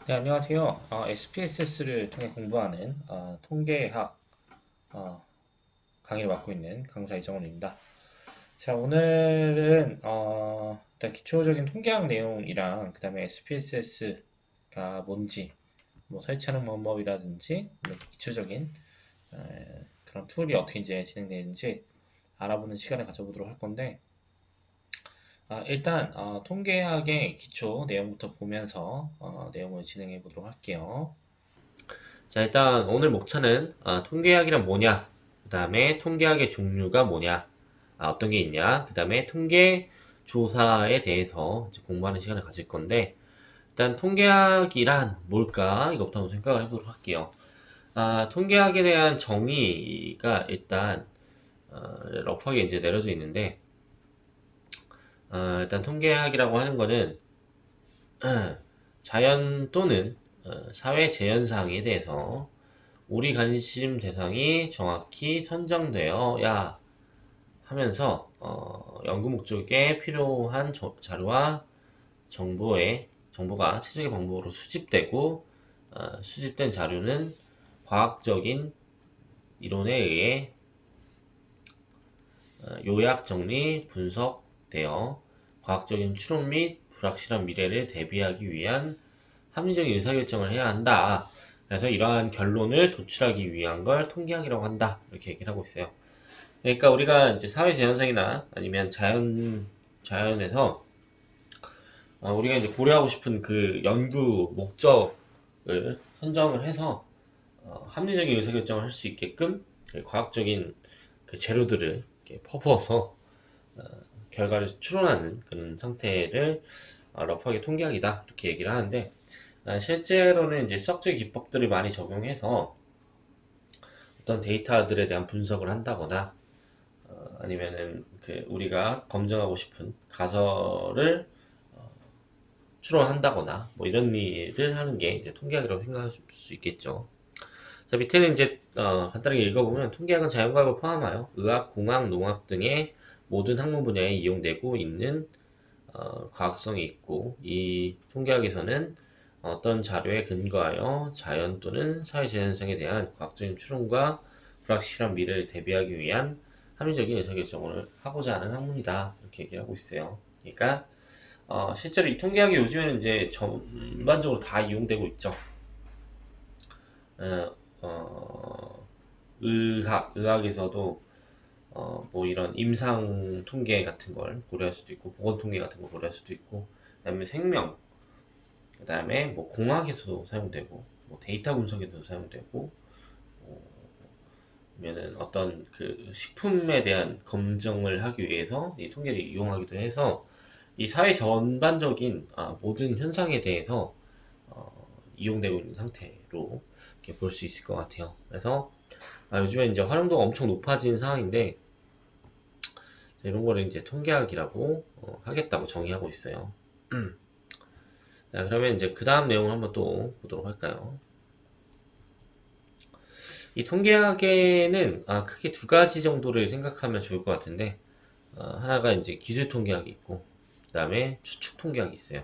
네, 안녕하세요. SPSS를 통해 공부하는 통계학 강의를 맡고 있는 강사 이정원입니다. 자, 오늘은 일단 기초적인 통계학 내용이랑 그다음에 SPSS가 뭔지, 뭐 설치하는 방법이라든지 이렇게 기초적인 그런 툴이 어떻게 이제 진행되는지 알아보는 시간을 가져보도록 할 건데, 일단 통계학의 기초 내용부터 보면서 내용을 진행해 보도록 할게요. 자, 일단 오늘 목차는 통계학이란 뭐냐, 그 다음에 통계학의 종류가 뭐냐, 어떤 게 있냐, 그 다음에 통계 조사에 대해서 이제 공부하는 시간을 가질 건데, 일단 통계학이란 뭘까? 이것부터 한번 생각을 해보도록 할게요. 통계학에 대한 정의가 일단 러프하게 이제 내려져 있는데, 일단 통계학이라고 하는 거는 자연 또는 사회 재현상에 대해서 우리 관심 대상이 정확히 선정되어야 하면서 연구 목적에 필요한 자료와 정보가 최적의 방법으로 수집되고 수집된 자료는 과학적인 이론에 의해 요약 정리 분석되어 과학적인 추론 및 불확실한 미래를 대비하기 위한 합리적인 의사결정을 해야 한다. 그래서 이러한 결론을 도출하기 위한 걸 통계학이라고 한다. 이렇게 얘기를 하고 있어요. 그러니까 우리가 이제 사회 재현상이나 아니면 자연에서 우리가 이제 고려하고 싶은 그 연구 목적을 선정을 해서 합리적인 의사결정을 할 수 있게끔 그 과학적인 그 재료들을 이렇게 퍼부어서 결과를 추론하는 그런 상태를 러프하게 통계학이다 이렇게 얘기를 하는데, 실제로는 이제 수학적 기법들을 많이 적용해서 어떤 데이터들에 대한 분석을 한다거나 아니면은 그 우리가 검증하고 싶은 가설을 추론한다거나 뭐 이런 일을 하는 게 이제 통계학이라고 생각할 수 있겠죠. 자, 밑에는 이제 간단하게 읽어보면 통계학은 자연과학을 포함하여 의학, 공학, 농학 등의 모든 학문 분야에 이용되고 있는 과학성이 있고, 이 통계학에서는 어떤 자료에 근거하여 자연 또는 사회 재현상에 대한 과학적인 추론과 불확실한 미래를 대비하기 위한 합리적인 의사결정을 하고자 하는 학문이다. 이렇게 얘기를 하고 있어요. 그러니까 실제로 이 통계학이 요즘에는 이제 전반적으로 다 이용되고 있죠. 어, 어, 의학에서도 뭐 이런 임상 통계 같은 걸 고려할 수도 있고, 보건 통계 같은 걸 고려할 수도 있고, 그다음에 생명, 그다음에 뭐 공학에서도 사용되고, 뭐 데이터 분석에도 사용되고, 아니면은 어떤 그 식품에 대한 검증을 하기 위해서 이 통계를 이용하기도 해서 이 사회 전반적인 모든 현상에 대해서 이용되고 있는 상태로 이렇게 볼 수 있을 것 같아요. 그래서 요즘에 이제 활용도가 엄청 높아진 상황인데, 이런 거를 이제 통계학이라고 하겠다고 정의하고 있어요. 자, 그러면 이제 그 다음 내용을 한번 또 보도록 할까요? 이 통계학에는 크게 두 가지 정도를 생각하면 좋을 것 같은데, 하나가 이제 기술 통계학이 있고, 그 다음에 추측 통계학이 있어요.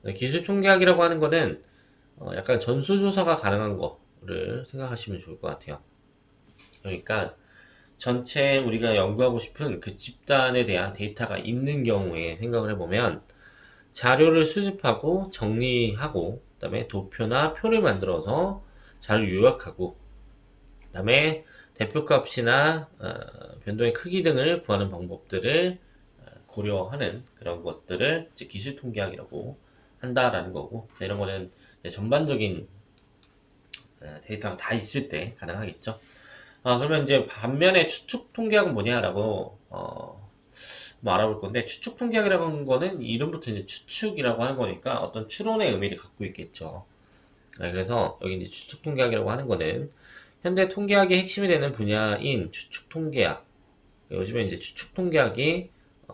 네, 기술 통계학이라고 하는 거는 약간 전수조사가 가능한 거를 생각하시면 좋을 것 같아요. 그러니까 전체 우리가 연구하고 싶은 그 집단에 대한 데이터가 있는 경우에 생각을 해보면 자료를 수집하고 정리하고 그다음에 도표나 표를 만들어서 잘 요약하고 그다음에 대표값이나 변동의 크기 등을 구하는 방법들을 고려하는 그런 것들을 이제 기술 통계학이라고 한다라는 거고, 이런 거는 전반적인 데이터가 다 있을 때 가능하겠죠. 그러면 이제 반면에 추측 통계학은 뭐냐라고 뭐 알아볼 건데, 추측 통계학이라고 하는 거는 이름부터 이제 추측이라고 하는 거니까 어떤 추론의 의미를 갖고 있겠죠. 그래서 여기 이제 추측 통계학이라고 하는 거는 현대 통계학의 핵심이 되는 분야인 추측 통계학. 요즘에 이제 추측 통계학이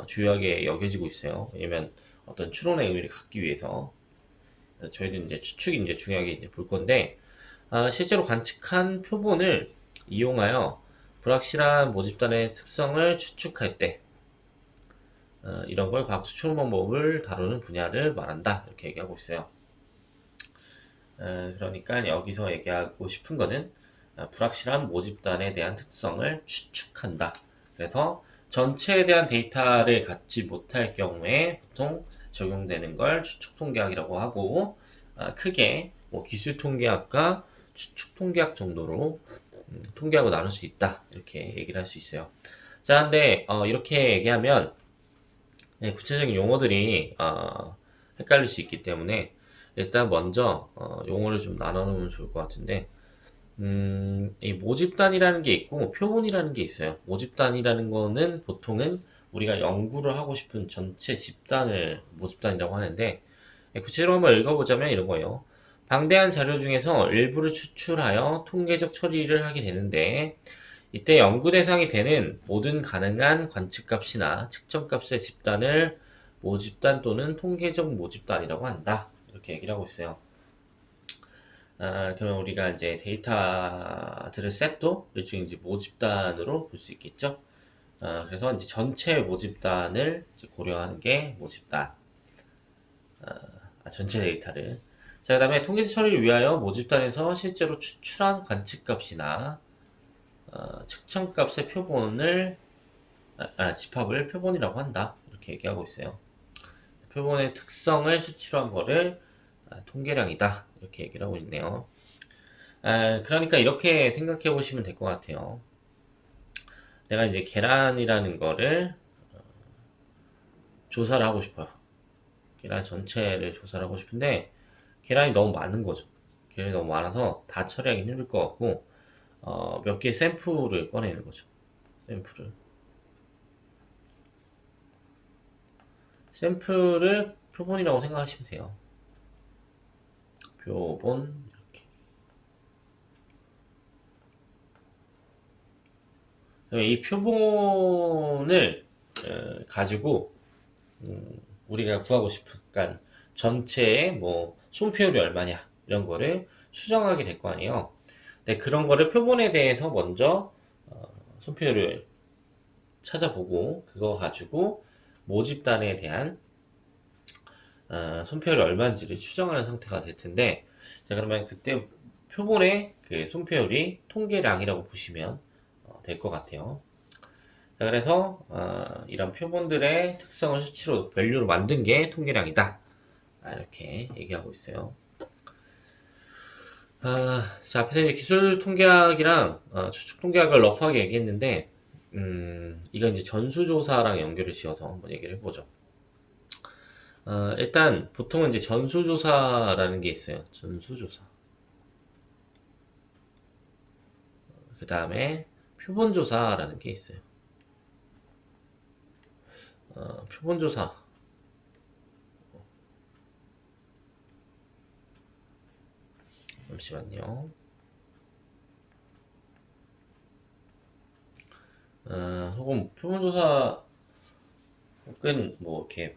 주요하게 여겨지고 있어요. 왜냐면 어떤 추론의 의미를 갖기 위해서 저희는 이제 추측이 이제 중요하게 이제 볼 건데, 실제로 관측한 표본을 이용하여 불확실한 모집단의 특성을 추측할 때 이런 걸 과학 추론 방법을 다루는 분야를 말한다. 이렇게 얘기하고 있어요. 그러니까 여기서 얘기하고 싶은 거는 불확실한 모집단에 대한 특성을 추측한다. 그래서 전체에 대한 데이터를 갖지 못할 경우에 보통 적용되는 걸 추측 통계학이라고 하고 크게 뭐 기술 통계학과 추측 통계학 정도로 통계학을 나눌 수 있다. 이렇게 얘기를 할 수 있어요. 자, 근데 이렇게 얘기하면 구체적인 용어들이 헷갈릴 수 있기 때문에 일단 먼저 용어를 좀 나눠놓으면 좋을 것 같은데 이 모집단이라는 게 있고 표본이라는 게 있어요. 모집단이라는 거는 보통은 우리가 연구를 하고 싶은 전체 집단을 모집단이라고 하는데 구체적으로 한번 읽어보자면 이런 거예요. 방대한 자료 중에서 일부를 추출하여 통계적 처리를 하게 되는데 이때 연구 대상이 되는 모든 가능한 관측값이나 측정값의 집단을 모집단 또는 통계적 모집단이라고 한다. 이렇게 얘기를 하고 있어요. 그러면 우리가 이제 데이터들을 셋도 일종의 이제 모집단으로 볼 수 있겠죠. 그래서 이제 전체 모집단을 이제 고려하는 게 모집단. 전체 데이터를. 자, 그 다음에 통계적 처리를 위하여 모집단에서 실제로 추출한 관측값이나 측정값의 표본을 집합을 표본이라고 한다. 이렇게 얘기하고 있어요. 표본의 특성을 수치한 거를 통계량이다. 이렇게 얘기를 하고 있네요. 그러니까 이렇게 생각해 보시면 될 것 같아요. 내가 이제 계란이라는 거를 조사를 하고 싶어요. 계란 전체를 조사를 하고 싶은데 계란이 너무 많은 거죠. 계란이 너무 많아서 다 처리하기 힘들 것 같고 몇 개의 샘플을 꺼내는 거죠. 샘플을 표본이라고 생각하시면 돼요. 표본 이렇게. 이 표본을 가지고 우리가 구하고 싶은 그러니까 전체의 뭐 손표율이 얼마냐 이런 거를 수정하게 될 거 아니에요. 근데 그런 거를 표본에 대해서 먼저 손표율을 찾아보고 그거 가지고 모집단에 대한 손표율이 얼마인지를 추정하는 상태가 될 텐데 자 그러면 그때 표본의 그 손표율이 통계량이라고 보시면 될 것 같아요. 자, 그래서 이런 표본들의 특성을 수치로 밸류로 만든 게 통계량이다. 이렇게 얘기하고 있어요. 자, 앞에서 이제 기술 통계학이랑 추측 통계학을 러프하게 얘기했는데 이건 이제 전수조사랑 연결을 지어서 한번 얘기를 해보죠. 일단 보통은 이제 전수조사라는 게 있어요. 전수조사. 그 다음에 표본조사라는 게 있어요. 표본조사. 잠시만요. 혹은 표본조사 혹은 뭐 이렇게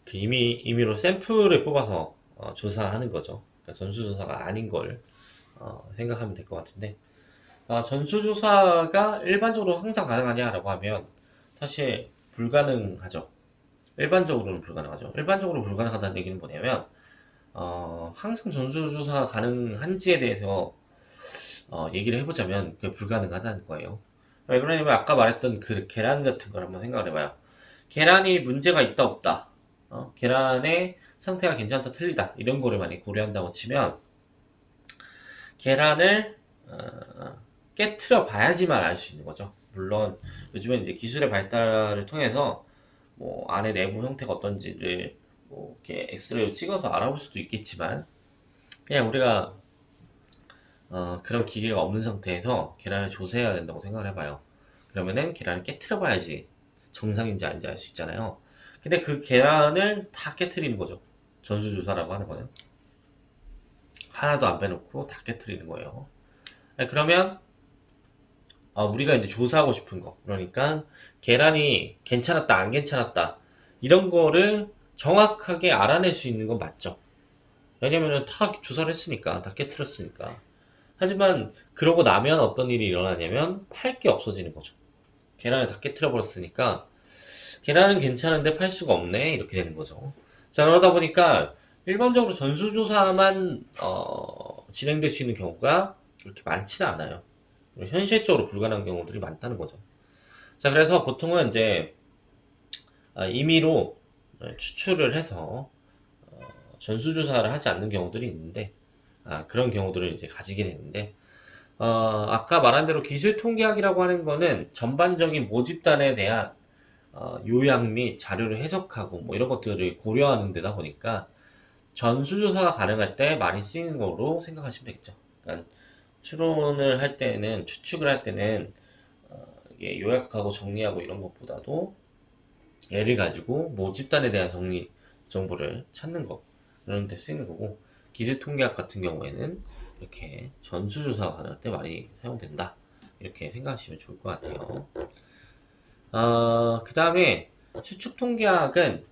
그 임의로 샘플을 뽑아서 조사하는 거죠. 그러니까 전수조사가 아닌 걸 생각하면 될 것 같은데 전수조사가 일반적으로 항상 가능하냐라고 하면 사실 불가능하죠. 일반적으로는 불가능하죠. 일반적으로 불가능하다는 얘기는 뭐냐면 항상 전수조사가 가능한지에 대해서 얘기를 해보자면 그게 불가능하다는 거예요. 왜 그러냐면 아까 말했던 그 계란 같은 걸 한번 생각을 해봐요. 계란이 문제가 있다 없다. 계란의 상태가 괜찮다 틀리다 이런 거를 많이 고려한다고 치면 계란을 깨트려 봐야지만 알 수 있는 거죠. 물론 요즘엔 이제 기술의 발달을 통해서 뭐 안에 내부 형태가 어떤지를 뭐 이렇게 엑스레이로 찍어서 알아볼 수도 있겠지만 그냥 우리가 그런 기계가 없는 상태에서 계란을 조사해야 된다고 생각을 해봐요. 그러면은 계란을 깨트려 봐야지 정상인지 아닌지 알 수 있잖아요. 근데 그 계란을 다 깨트리는 거죠. 전수조사라고 하는 거는. 하나도 안 빼놓고 다 깨트리는 거예요. 그러면 우리가 이제 조사하고 싶은 거. 그러니까 계란이 괜찮았다, 안 괜찮았다. 이런 거를 정확하게 알아낼 수 있는 건 맞죠. 왜냐면은 다 조사를 했으니까, 다 깨트렸으니까. 하지만 그러고 나면 어떤 일이 일어나냐면 팔 게 없어지는 거죠. 계란을 다 깨트려 버렸으니까 계란은 괜찮은데 팔 수가 없네 이렇게 되는 거죠. 자, 그러다 보니까 일반적으로 전수조사만 진행될 수 있는 경우가 그렇게 많지는 않아요. 현실적으로 불가능한 경우들이 많다는 거죠. 자, 그래서 보통은 이제 임의로 추출을 해서 전수조사를 하지 않는 경우들이 있는데, 그런 경우들을 이제 가지게 되는데, 아까 말한 대로 기술 통계학이라고 하는 거는 전반적인 모집단에 대한 요약 및 자료를 해석하고 뭐 이런 것들을 고려하는 데다 보니까 전수조사가 가능할 때 많이 쓰이는 거로 생각하시면 되겠죠. 그러니까 추론을 할 때는, 추측을 할 때는 이게 요약하고 정리하고 이런 것보다도 예를 가지고 모집단에 대한 정보를 찾는 거 이런 데 쓰이는 거고, 기술 통계학 같은 경우에는 이렇게 전수조사가 가능할 때 많이 사용된다 이렇게 생각하시면 좋을 것 같아요. 그 다음에 추측 통계학은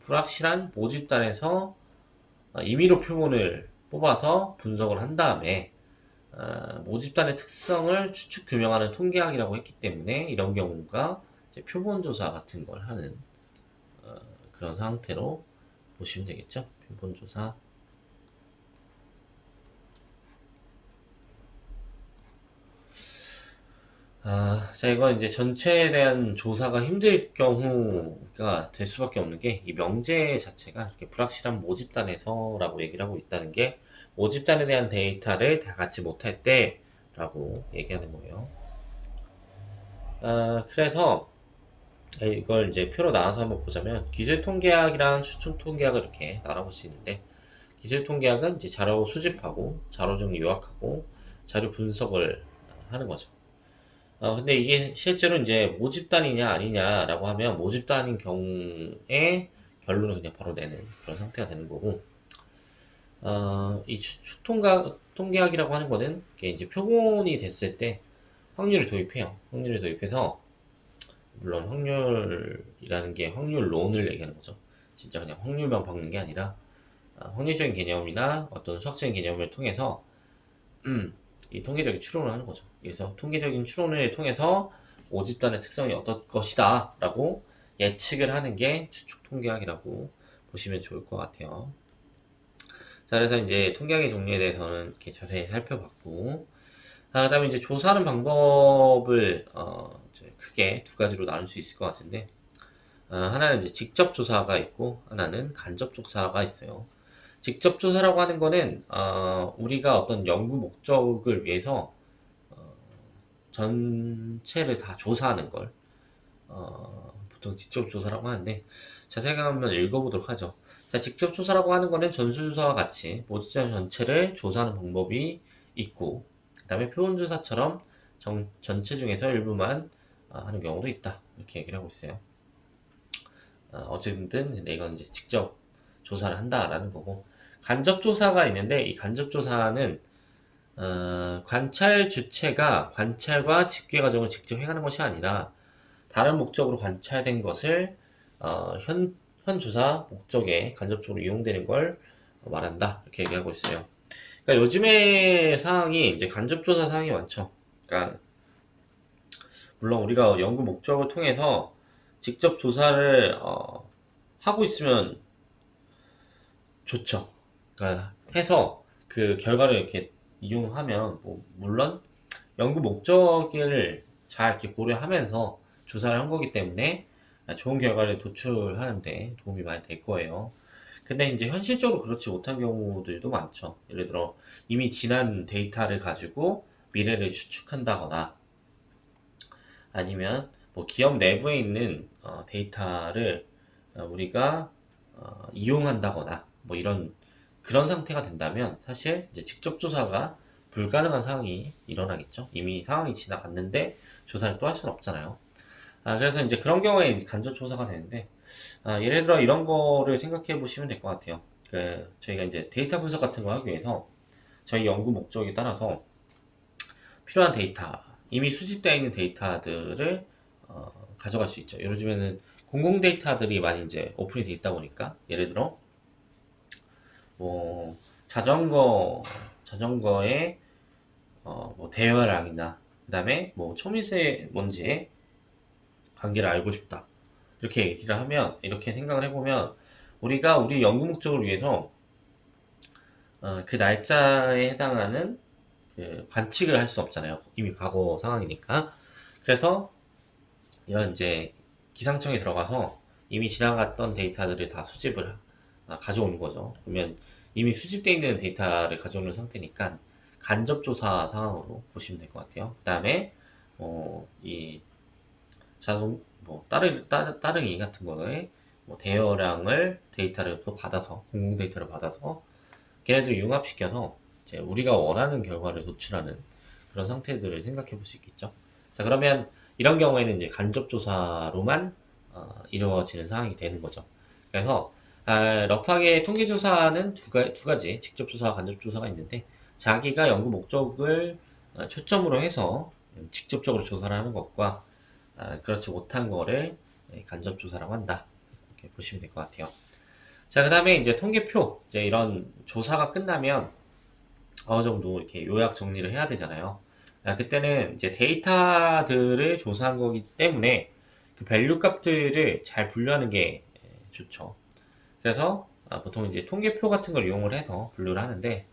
불확실한 모집단에서 임의로 표본을 뽑아서 분석을 한 다음에 모집단의 특성을 추측 규명하는 통계학이라고 했기 때문에 이런 경우가 이제 표본 조사 같은 걸 하는 그런 상태로 보시면 되겠죠. 표본 조사. 자, 이건 이제 전체에 대한 조사가 힘들 경우가 될 수밖에 없는 게, 이 명제 자체가 이렇게 불확실한 모집단에서라고 얘기를 하고 있다는 게, 모집단에 대한 데이터를 다 갖지 못할 때라고 얘기하는 거예요. 그래서 이걸 이제 표로 나눠서 한번 보자면, 기술 통계학이랑 추측 통계학을 이렇게 나눠볼 수 있는데, 기술 통계학은 이제 자료 수집하고, 자료 정리 요약하고, 자료 분석을 하는 거죠. 근데 이게 실제로 이제 모집단이냐 아니냐라고 하면 모집단인 경우에 결론을 그냥 바로 내는 그런 상태가 되는 거고, 이 통계학이라고 하는 거는 이게 이제 표본이 됐을 때 확률을 도입해요. 확률을 도입해서, 물론 확률이라는 게 확률론을 얘기하는 거죠. 진짜 그냥 확률만 박는 게 아니라 확률적인 개념이나 어떤 수학적인 개념을 통해서 이 통계적인 추론을 하는 거죠. 그래서 통계적인 추론을 통해서 모집단의 특성이 어떨 것이다 라고 예측을 하는 게 추측 통계학이라고 보시면 좋을 것 같아요. 자, 그래서 이제 통계학의 종류에 대해서는 이렇게 자세히 살펴봤고, 그다음에 이제 조사하는 방법을 이제 크게 두 가지로 나눌 수 있을 것 같은데, 하나는 이제 직접 조사가 있고 하나는 간접 조사가 있어요. 직접 조사라고 하는 거는 우리가 어떤 연구 목적을 위해서 전체를 다 조사하는 걸 보통 직접 조사라고 하는데, 자세히 한번 읽어보도록 하죠. 자, 직접 조사라고 하는 거는 전수조사와 같이 모집자 전체를 조사하는 방법이 있고, 그 다음에 표본조사처럼 전체 중에서 일부만 하는 경우도 있다 이렇게 얘기를 하고 있어요. 어쨌든 이건 이제 직접 조사를 한다라는 거고, 간접 조사가 있는데 이 간접 조사는 관찰 주체가 관찰과 집계 과정을 직접 행하는 것이 아니라 다른 목적으로 관찰된 것을 현 조사 목적에 간접적으로 이용되는 걸 말한다 이렇게 얘기하고 있어요. 그러니까 요즘의 상황이 이제 간접 조사 상황이 많죠. 그러니까 물론 우리가 연구 목적을 통해서 직접 조사를 하고 있으면 좋죠. 그러니까 해서 그 결과를 이렇게 이용하면 물론 연구 목적을 잘 이렇게 고려하면서 조사를 한 거기 때문에 좋은 결과를 도출하는데 도움이 많이 될 거예요. 근데 이제 현실적으로 그렇지 못한 경우들도 많죠. 예를 들어 이미 지난 데이터를 가지고 미래를 추측한다거나, 아니면 뭐 기업 내부에 있는 데이터를 우리가 이용한다거나 뭐 이런 그런 상태가 된다면 사실 이제 직접 조사가 불가능한 상황이 일어나겠죠. 이미 상황이 지나갔는데 조사를 또 할 수는 없잖아요. 그래서 이제 그런 경우에 이제 간접 조사가 되는데, 예를 들어 이런 거를 생각해 보시면 될 것 같아요. 저희가 이제 데이터 분석 같은 거 하기 위해서 저희 연구 목적에 따라서 필요한 데이터, 이미 수집되어 있는 데이터들을 가져갈 수 있죠. 요즘에는 공공 데이터들이 많이 이제 오픈이 돼 있다 보니까, 예를 들어 뭐 자전거의 뭐 대여량이나, 그다음에 뭐 초미세먼지의 관계를 알고 싶다. 이렇게 얘기를 하면, 이렇게 생각을 해보면, 우리가 우리 연구 목적을 위해서 그 날짜에 해당하는 그 관측을 할 수 없잖아요. 이미 과거 상황이니까. 그래서 이런 이제 기상청에 들어가서 이미 지나갔던 데이터들을 다 수집을 가져오는 거죠. 그러면 이미 수집되어 있는 데이터를 가져오는 상태니까 간접조사 상황으로 보시면 될 것 같아요. 그 다음에 이 자동 따릉이 같은 거에 뭐 대여량을 데이터를 또 받아서 공공 데이터를 받아서 걔네들 융합시켜서 이제 우리가 원하는 결과를 도출하는 그런 상태들을 생각해 볼 수 있겠죠. 자, 그러면 이런 경우에는 이제 간접 조사로만 이루어지는 상황이 되는 거죠. 그래서 러프하게 통계 조사는 두 가지 직접 조사와 간접 조사가 있는데 자기가 연구 목적을 초점으로 해서 직접적으로 조사를 하는 것과 그렇지 못한 거를 간접 조사라고 한다. 이렇게 보시면 될 것 같아요. 자, 그 다음에 이제 통계표, 이제 이런 조사가 끝나면 어느 정도 이렇게 요약 정리를 해야 되잖아요. 그때는 이제 데이터들을 조사한 거기 때문에 그 밸류 값들을 잘 분류하는 게 좋죠. 그래서 보통 이제 통계표 같은 걸 이용을 해서 분류를 하는데,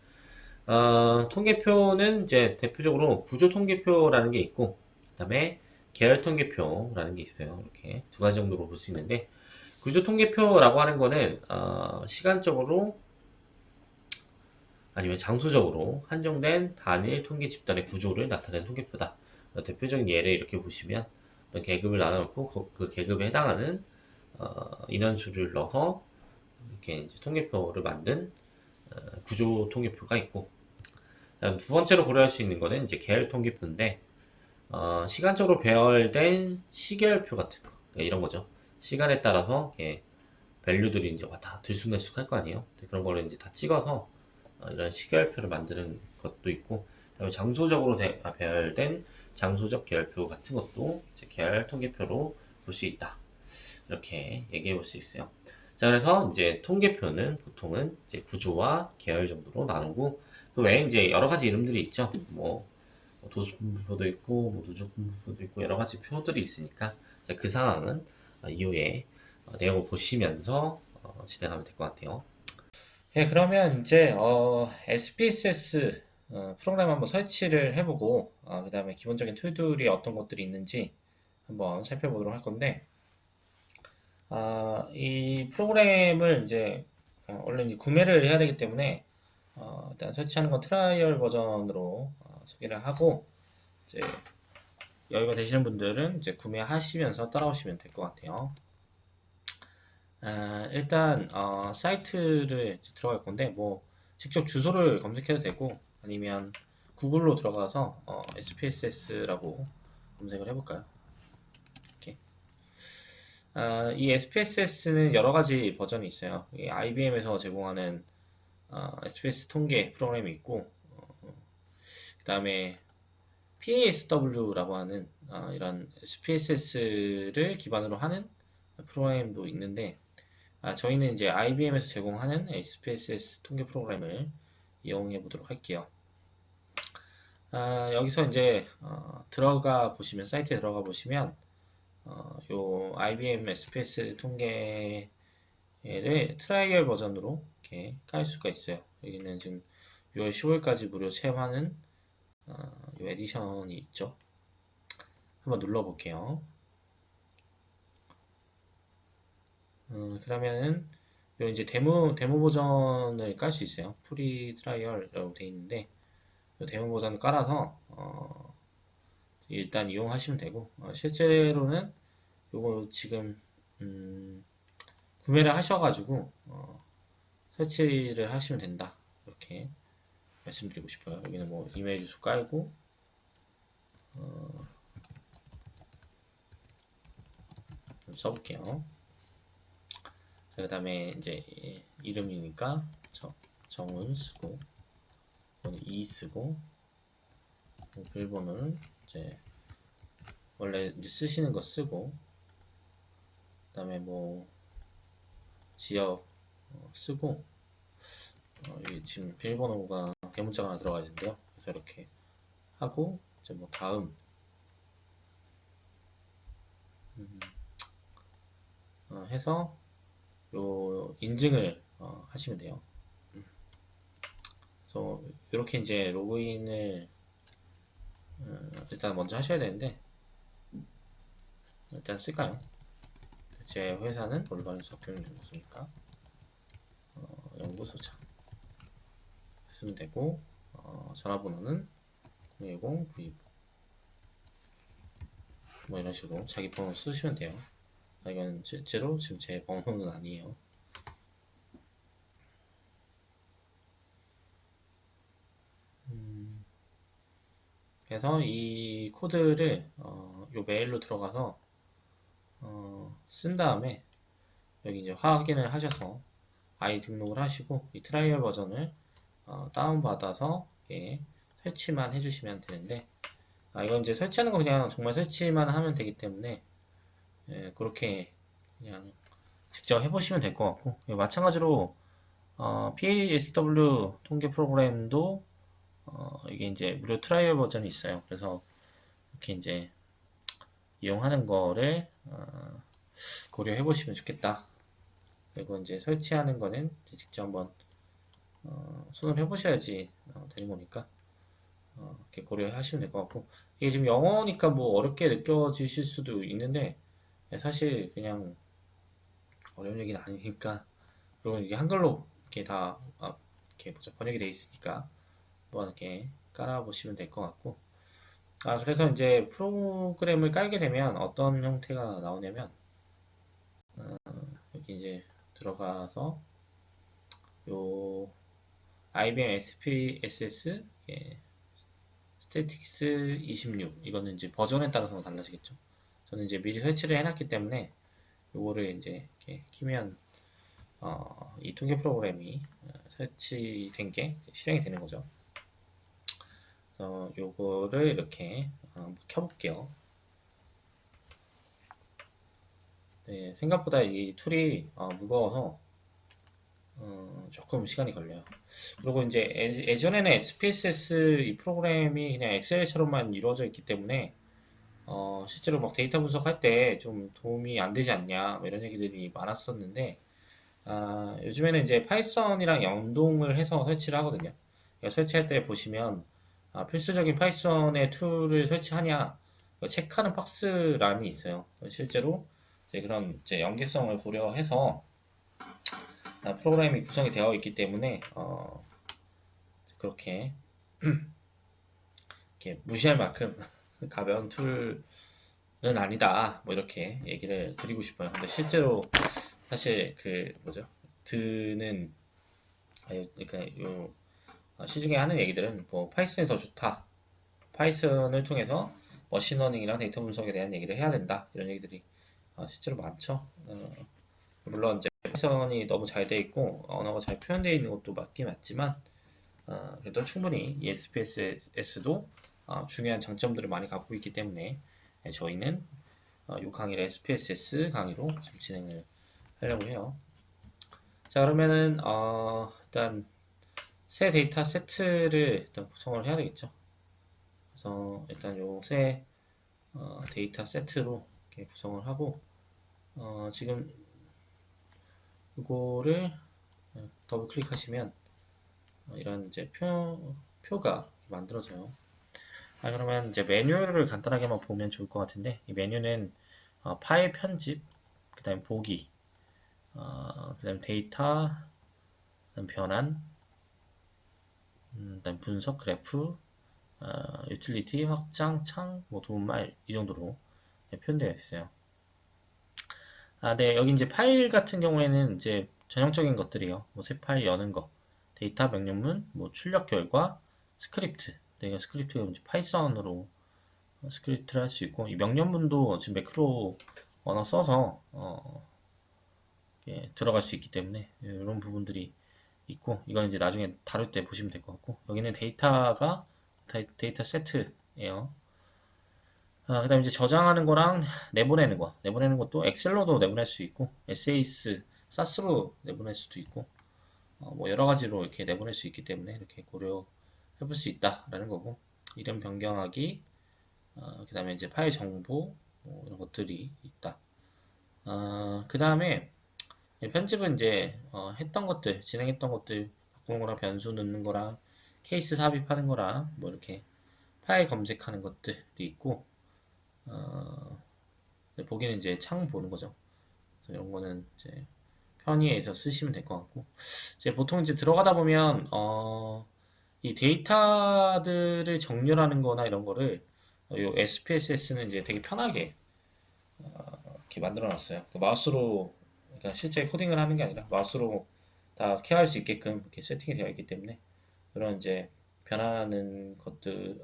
통계표는 이제 대표적으로 구조 통계표라는 게 있고, 그 다음에 계열 통계표라는 게 있어요. 이렇게 두 가지 정도로 볼 수 있는데, 구조 통계표라고 하는 거는 시간적으로 아니면 장소적으로 한정된 단일 통계 집단의 구조를 나타내는 통계표다. 대표적인 예를 이렇게 보시면 어떤 계급을 나눠놓고 그 계급에 해당하는 인원수를 넣어서 이렇게 이제 통계표를 만든 구조 통계표가 있고, 두 번째로 고려할 수 있는 거는 이제 계열 통계표인데 시간적으로 배열된 시계열표 같은 거, 그러니까 이런 거죠. 시간에 따라서 이렇게 밸류들이 이제 다 들쑥날쑥할 거 아니에요. 그런 거를 이제 다 찍어서 이런 시계열표를 만드는 것도 있고, 그다음에 장소적으로 배열된 장소적 계열표 같은 것도 이제 계열 통계표로 볼 수 있다. 이렇게 얘기해 볼 수 있어요. 자, 그래서 이제 통계표는 보통은 이제 구조와 계열 정도로 나누고, 그 외에 이제 여러 가지 이름들이 있죠. 뭐 도수분표도 있고, 뭐 누적분표도 있고, 여러 가지 표들이 있으니까 그 상황은 이후에 내용을 보시면서 진행하면 될 것 같아요. 예, 그러면 이제 SPSS 프로그램 한번 설치를 해보고 그 다음에 기본적인 툴들이 어떤 것들이 있는지 한번 살펴보도록 할 건데 이 프로그램을 이제 원래 이제 구매를 해야 되기 때문에 일단 설치하는 건 트라이얼 버전으로 소개를 하고 이제 여유가 되시는 분들은 이제 구매하시면서 따라오시면 될 것 같아요. 일단 사이트를 이제 들어갈 건데 뭐 직접 주소를 검색해도 되고 아니면 구글로 들어가서 SPSS라고 검색을 해볼까요? 이렇게. 이 SPSS는 여러 가지 버전이 있어요. IBM에서 제공하는 SPS 통계 프로그램이 있고 그 다음에 PASW라고 하는 이런 SPSS를 기반으로 하는 프로그램도 있는데 저희는 이제 IBM에서 제공하는 SPSS 통계 프로그램을 이용해 보도록 할게요. 여기서 이제 들어가 보시면 사이트에 들어가 보시면 요 IBM SPS 통계를 트라이얼 버전으로 이렇게 깔 수가 있어요. 여기는 지금 6월 15일까지 무료 체험하는 요 에디션이 있죠. 한번 눌러 볼게요. 그러면은 요 이제 데모 버전을 깔 수 있어요. 프리 트라이얼이라고 되어 있는데 요 데모 버전 깔아서 일단 이용하시면 되고 실제로는 요거 지금 구매를 하셔가지고 설치를 하시면 된다. 이렇게 말씀드리고 싶어요. 여기는 뭐 이메일 주소 깔고 좀 써볼게요. 그 다음에 이제 이름이니까 정은 쓰고 이 쓰고 비밀번호는 이제 원래 이제 쓰시는 거 쓰고 그 다음에 뭐 지역 쓰고 지금 비밀번호가 대문자가 하나 들어가야 되는데요. 그래서 이렇게 하고 이제 뭐 다음 음, 해서 요 인증을 하시면 돼요. 그래서 이렇게 이제 로그인을 일단 먼저 하셔야 되는데 일단 쓸까요? 제 회사는 올바른 수학교육연구소니까 연구소장 쓰면 되고 전화번호는 010-92 뭐 이런 식으로 자기 번호 쓰시면 돼요. 이건 실제로 지금 제 번호는 아니에요. 그래서 이 코드를 요 메일로 들어가서 쓴 다음에 여기 이제 확인을 하셔서 아이 등록을 하시고 이 트라이얼 버전을 다운받아서 설치만 해주시면 되는데 이건 이제 설치하는 거 그냥 정말 설치만 하면 되기 때문에 그렇게 그냥 직접 해보시면 될 것 같고 마찬가지로 PASW 통계 프로그램도 이게 이제 무료 트라이얼 버전이 있어요. 그래서 이렇게 이제 이용하는 거를 고려해 보시면 좋겠다. 그리고 이제 설치하는 거는 이제 직접 한번 손을 해보셔야지 되는 거니까 이렇게 고려하시면 될 것 같고 이게 지금 영어니까 뭐 어렵게 느껴지실 수도 있는데 사실 그냥 어려운 얘기는 아니니까 그리고 이게 한글로 이렇게 다 이렇게 뭐죠 번역이 돼 있으니까 한번 이렇게 깔아보시면 될 것 같고 그래서 이제 프로그램을 깔게 되면 어떤 형태가 나오냐면 여기 이제 들어가서 요 IBM SPSS 스태틱스 26 이거는 이제 버전에 따라서 달라지겠죠. 저는 이제 미리 설치를 해놨기 때문에 요거를 이제 이렇게 키면 이 통계 프로그램이 설치된 게 실행이 되는 거죠. 그래서 요거를 이렇게 켜볼게요. 네, 생각보다 이 툴이 무거워서 조금 시간이 걸려요. 그리고 이제 예전에는 SPSS 이 프로그램이 그냥 엑셀처럼만 이루어져 있기 때문에 실제로 막 데이터 분석할 때 좀 도움이 안 되지 않냐 뭐 이런 얘기들이 많았었는데 요즘에는 이제 파이썬이랑 연동을 해서 설치를 하거든요. 그러니까 설치할 때 보시면 필수적인 파이썬의 툴을 설치하냐 체크하는 박스란이 있어요. 실제로 이제 그런 이제 연계성을 고려해서 프로그램이 구성이 되어 있기 때문에 그렇게 이렇게 무시할 만큼 가벼운 툴은 아니다. 뭐 이렇게 얘기를 드리고 싶어요. 근데 실제로 사실 그 뭐죠? 드는 그러니까 요 시중에 하는 얘기들은 뭐 파이썬이 더 좋다. 파이썬을 통해서 머신러닝이랑 데이터 분석에 대한 얘기를 해야 된다. 이런 얘기들이 실제로 많죠. 물론 이제 파이썬이 너무 잘 돼 있고 언어가 잘 표현되어 있는 것도 맞긴 맞지만 그래도 충분히 SPSS도 중요한 장점들을 많이 갖고 있기 때문에 저희는 이 강의를 SPSS 강의로 좀 진행을 하려고 해요. 자 그러면은 일단 새 데이터 세트를 일단 구성을 해야 되겠죠. 그래서 일단 요 새 데이터 세트로 이렇게 구성을 하고 지금 이거를 더블 클릭하시면 이런 이제 표가 만들어져요. 그러면 이제 메뉴를 간단하게 한번 보면 좋을 것 같은데 이 메뉴는 파일 편집, 그 다음에 보기, 그 다음에 데이터, 그 다음 변환, 그 다음 분석 그래프, 유틸리티, 확장, 창, 뭐 도움말 이 정도로 표현되어 있어요. 네, 여기 이제 파일 같은 경우에는 이제 전형적인 것들이요. 뭐 새 파일 여는 거, 데이터 명령문, 뭐 출력 결과, 스크립트. 내가 스크립트가 이제 파이썬으로 스크립트를 할 수 있고, 이 명령문도 지금 매크로 언어 써서 들어갈 수 있기 때문에 이런 부분들이 있고, 이건 이제 나중에 다룰 때 보시면 될 것 같고, 여기는 데이터가 데이터 세트예요. 그 다음에 이제 저장하는 거랑 내보내는 거. 내보내는 것도 엑셀로도 내보낼 수 있고, SAS, SAS로 내보낼 수도 있고, 뭐 여러 가지로 이렇게 내보낼 수 있기 때문에 이렇게 고려해 볼 수 있다라는 거고, 이름 변경하기, 그 다음에 이제 파일 정보, 뭐 이런 것들이 있다. 그 다음에 편집은 이제 했던 것들, 진행했던 것들 바꾸는 거랑 변수 넣는 거랑 케이스 삽입하는 거랑 뭐 이렇게 파일 검색하는 것들이 있고 어, 보기는 이제 창 보는 거죠. 그래서 이런 거는 이제 편의에서 쓰시면 될 것 같고 이제 보통 이제 들어가다 보면 이 데이터들을 정렬하는 거나 이런 거를 요 SPSS는 이제 되게 편하게 이렇게 만들어 놨어요. 그 마우스로 그러니까 실제 코딩을 하는 게 아니라 마우스로 다 케어할 수 있게끔 이렇게 세팅이 되어 있기 때문에 그런 이제 변화하는 것들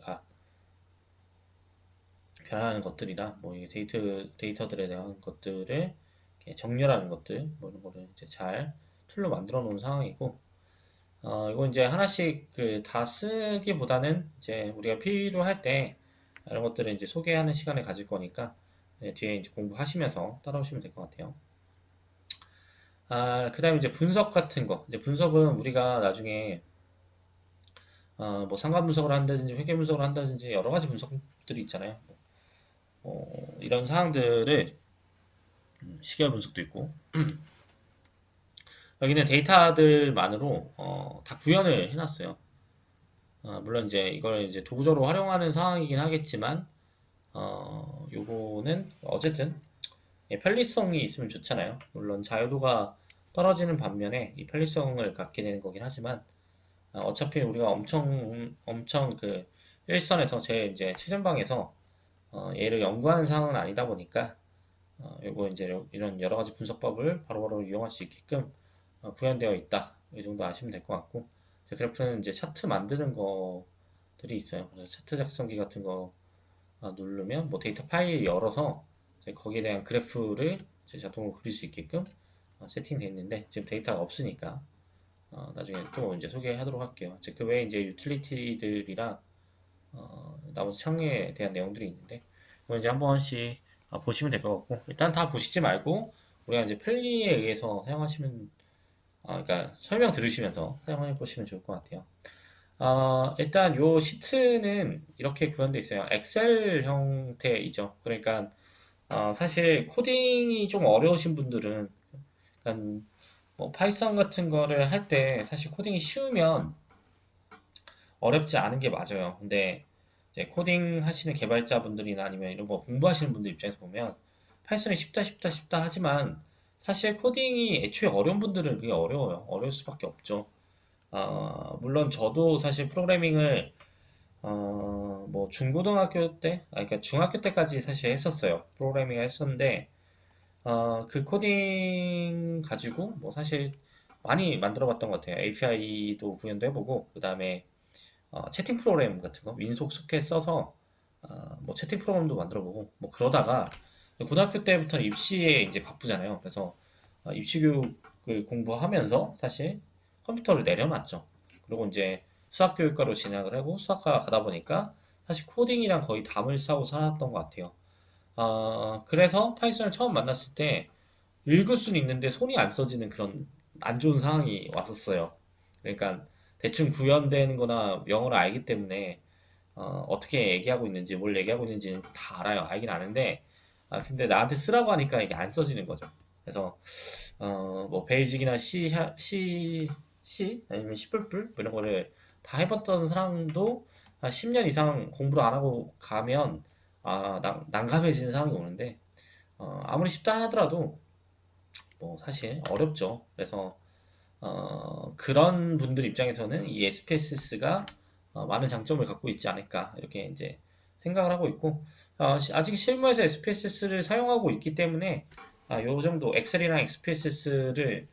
변화하는 것들이나 뭐 이 데이터들에 대한 것들을 이렇게 정렬하는 것들 뭐 이런 거를 이제 잘 툴로 만들어 놓은 상황이고 이거 이제 하나씩 그 다 쓰기보다는 이제 우리가 필요할 때 이런 것들을 이제 소개하는 시간을 가질 거니까 뒤에 이제 공부하시면서 따라오시면 될 것 같아요. 그 다음에 이제 분석 같은 거. 이제 분석은 우리가 나중에 뭐 상관 분석을 한다든지 회계 분석을 한다든지 여러 가지 분석들이 있잖아요. 이런 사항들을 시계열 분석도 있고 여기는 데이터들만으로 다 구현을 해놨어요. 물론 이제 이걸 이제 도구적으로 활용하는 상황이긴 하겠지만 요거는 어쨌든 편리성이 있으면 좋잖아요. 물론 자유도가 떨어지는 반면에 이 편리성을 갖게 되는 거긴 하지만 어차피 우리가 엄청 그 일선에서 제 이제 최전방에서 얘를 연구하는 상황은 아니다 보니까 요거 이제 이런 여러 가지 분석법을 바로바로 이용할 수 있게끔 구현되어 있다. 이 정도 아시면 될 것 같고 그래프는 이제 차트 만드는 것들이 있어요. 그래서 차트 작성기 같은 거 누르면 뭐 데이터 파일 열어서 이제 거기에 대한 그래프를 이제 자동으로 그릴 수 있게끔 세팅되어 있는데 지금 데이터가 없으니까 나중에 또 이제 소개하도록 할게요. 그 외에 이제 유틸리티들이랑 나머지 창에 대한 내용들이 있는데 이거 이제 한 번씩 보시면 될 것 같고 일단 다 보시지 말고 우리가 이제 편리에 의해서 사용하시면 그러니까 설명 들으시면서 사용해 보시면 좋을 것 같아요. 일단 요 시트는 이렇게 구현되어 있어요. 엑셀 형태이죠. 그러니까 사실 코딩이 좀 어려우신 분들은 약간 뭐 파이썬 같은 거를 할 때 사실 코딩이 쉬우면 어렵지 않은 게 맞아요. 근데 이제 코딩 하시는 개발자분들이나 아니면 이런 거 공부하시는 분들 입장에서 보면 파이썬이 쉽다 하지만 사실 코딩이 애초에 어려운 분들은 그게 어려워요. 어려울 수밖에 없죠. 물론 저도 사실 프로그래밍을 뭐 중고등학교 때, 그러니까 중학교 때까지 사실 했었어요. 프로그래밍을 했었는데 그 코딩 가지고 뭐 사실 많이 만들어 봤던 것 같아요. API도 구현도 해보고 그 다음에 채팅 프로그램 같은 거 민속 소켓 써서 뭐 채팅 프로그램도 만들어 보고 뭐 그러다가 고등학교 때부터는 입시에 이제 바쁘잖아요. 그래서 입시 교육을 공부하면서 사실 컴퓨터를 내려놨죠. 그리고 이제 수학 교육과로 진학을 하고 수학과 가다 보니까 사실 코딩이랑 거의 담을 싸고 살았던 것 같아요. 그래서 파이썬을 처음 만났을 때 읽을 수는 있는데 손이 안 써지는 그런 안 좋은 상황이 왔었어요. 그러니까 대충 구현되는 거나 영어를 알기 때문에 떻게 얘기하고 있는지 뭘 얘기하고 있는지는 다 알아요. 알긴 아는데 근데 나한테 쓰라고 하니까 이게 안 써지는 거죠. 그래서 뭐 베이직이나 C 아니면 C++ 뭐 이런 거를 다 해봤던 사람도 한 10년 이상 공부를 안 하고 가면 난감해지는 상황이 오는데 아무리 쉽다 하더라도 뭐 사실 어렵죠. 그래서 그런 분들 입장에서는 이 SPSS가 많은 장점을 갖고 있지 않을까 이렇게 이제 생각을 하고 있고 아직 실무에서 SPSS를 사용하고 있기 때문에 요 정도 엑셀이랑 SPSS를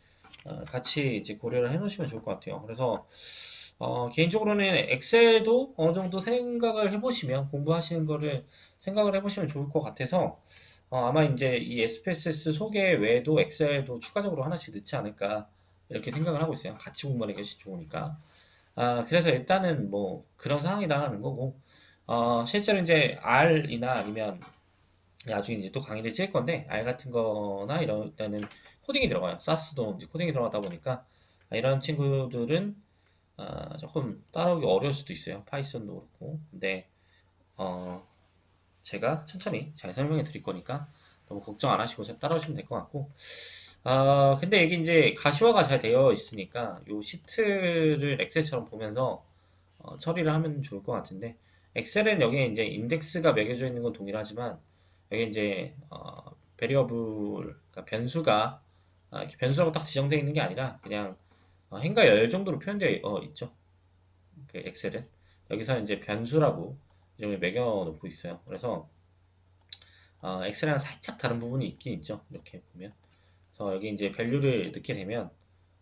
같이 이제 고려를 해 놓으시면 좋을 것 같아요. 그래서 개인적으로는 엑셀도 어느 정도 생각을 해보시면 공부하시는 거를 생각을 해보시면 좋을 것 같아서 아마 이제 이 SPSS 소개 외에도 엑셀도 추가적으로 하나씩 넣지 않을까 이렇게 생각을 하고 있어요. 같이 공부하는 게 훨씬 좋으니까. 그래서 일단은 뭐 그런 상황이라는 거고, 실제로 이제 R이나 아니면 나중에 이제 또 강의를 찍을 건데, R 같은 거나 이럴 때는 코딩이 들어가요. 사스도 이제 코딩이 들어가다 보니까, 이런 친구들은, 조금 따라오기 어려울 수도 있어요. 파이썬도 그렇고. 근데, 어, 제가 천천히 잘 설명해 드릴 거니까 너무 걱정 안 하시고 따라오시면 될 것 같고, 근데 이게 이제 가시화가 잘 되어 있으니까 요 시트를 엑셀처럼 보면서 처리를 하면 좋을 것 같은데, 엑셀은 여기에 이제 인덱스가 매겨져 있는 건 동일하지만 여기 이제 베리어블, 그러니까 변수가 이렇게 변수라고 딱 지정되어 있는 게 아니라 그냥 행과 열 정도로 표현되어 있죠. 그 엑셀은 여기서 이제 변수라고 이름을 매겨 놓고 있어요. 그래서 엑셀이랑 살짝 다른 부분이 있긴 있죠. 이렇게 보면. 그래서 여기 이제 밸류를 넣게 되면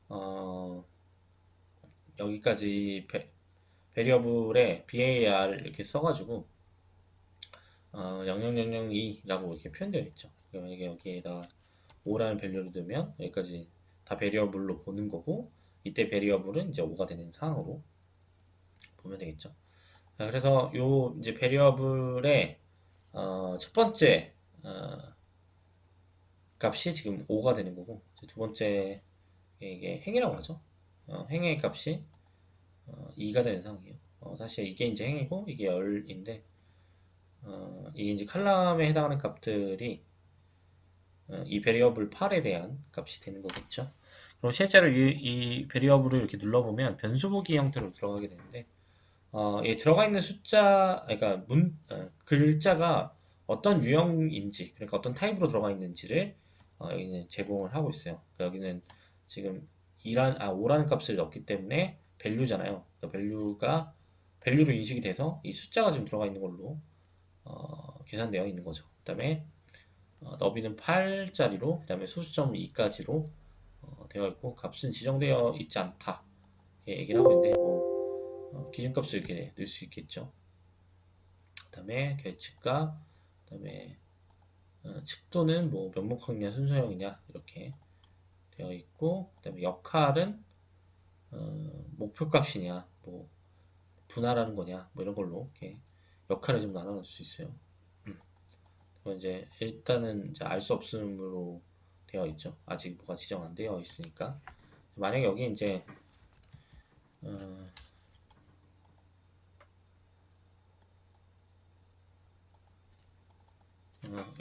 어, 여기까지 베리어블에 var 이렇게 써가지고 00002라고 이렇게 표현되어 있죠. 그러면 이게 여기에다가 5라는 밸류를 넣으면 여기까지 다 베리어블로 보는 거고, 이때 베리어블은 이제 5가 되는 상황으로 보면 되겠죠. 그래서 요 이제 베리어블의 첫 번째 값이 지금 5가 되는 거고, 두 번째 이게 행이라고 하죠. 행의 값이 2가 되는 상황이에요. 사실 이게 이제 행이고 이게 열인데, 이게 이제 칼럼에 해당하는 값들이 이 베리어블 8에 대한 값이 되는 거겠죠. 그럼 실제로 이 베리어블을 이렇게 눌러보면 변수 보기 형태로 들어가게 되는데, 예, 들어가 있는 숫자, 그러니까 글자가 어떤 유형인지, 그러니까 어떤 타입으로 들어가 있는지를 여기는 제공을 하고 있어요. 그러니까 여기는 지금 5라는 값을 넣기 때문에 밸류잖아요. 그러니까 밸류로 인식이 돼서 이 숫자가 지금 들어가 있는 걸로 계산되어 있는 거죠. 그다음에 너비는 8짜리로, 그다음에 소수점 2까지로 되어 있고, 값은 지정되어 있지 않다. 예, 얘기를 하고 있는데, 기준값을 이렇게 넣을 수 있겠죠. 그다음에 계측값, 그다음에 측도는 뭐 면목형이냐 순서형이냐 이렇게 되어 있고, 그다음에 역할은 목표값이냐 뭐 분할하는 거냐 뭐 이런 걸로 이렇게 역할을 좀 나눠놓을 수 있어요. 그건 이제 일단은 이제 알 수 없음으로 되어 있죠. 아직 뭐가 지정 안 되어 있으니까. 만약에 여기 이제 어,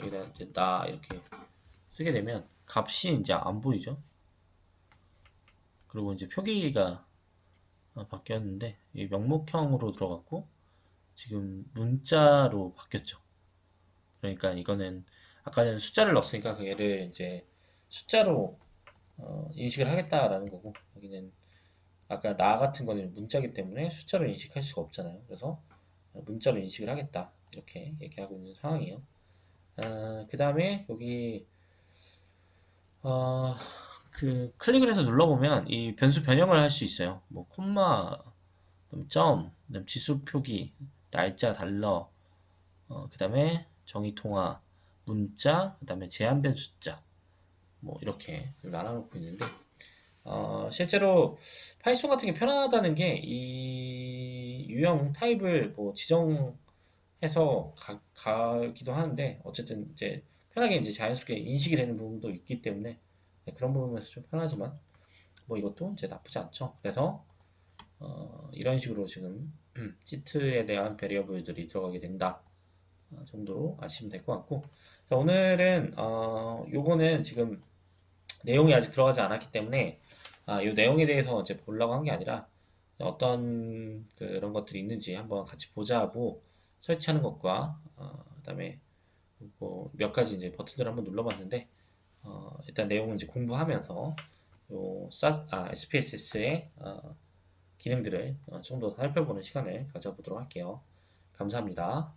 여기다 이제 나 이렇게 쓰게 되면 값이 이제 안 보이죠. 그리고 이제 표기가 바뀌었는데 이 명목형으로 들어갔고 지금 문자로 바뀌었죠. 그러니까 이거는 아까 전 숫자를 넣었으니까 그 얘를 이제 숫자로 인식을 하겠다라는 거고, 여기는 아까 나 같은 거는 문자기 때문에 숫자로 인식할 수가 없잖아요. 그래서 문자로 인식을 하겠다 이렇게 얘기하고 있는 상황이에요. 그 다음에 여기 어, 그 클릭을 해서 눌러보면 이 변수 변형을 할 수 있어요. 뭐 콤마, 그다음 점, 그다음 지수 표기, 날짜, 달러, 그다음에 정의 통화, 문자, 그다음에 제한된 숫자, 뭐 이렇게 나눠놓고 있는데, 실제로 파이썬 같은 게 편하다는 게 이 유형 타입을 뭐 지정해서 가기도 하는데, 어쨌든 이제 편하게 이제 자연스럽게 인식이 되는 부분도 있기 때문에 네, 그런 부분에서 좀 편하지만 뭐 이것도 이제 나쁘지 않죠. 그래서 이런 식으로 지금 시트에 대한 베리어블들이 들어가게 된다 정도로 아시면 될 것 같고, 자, 오늘은 요거는 지금 내용이 아직 들어가지 않았기 때문에 이 내용에 대해서 이제 보려고 한 게 아니라 어떤 그런 것들이 있는지 한번 같이 보자고 설치하는 것과 그다음에 뭐 몇 가지 이제 버튼들을 한번 눌러봤는데, 일단 내용은 이제 공부하면서 SPSS의 기능들을 좀 더 살펴보는 시간을 가져보도록 할게요. 감사합니다.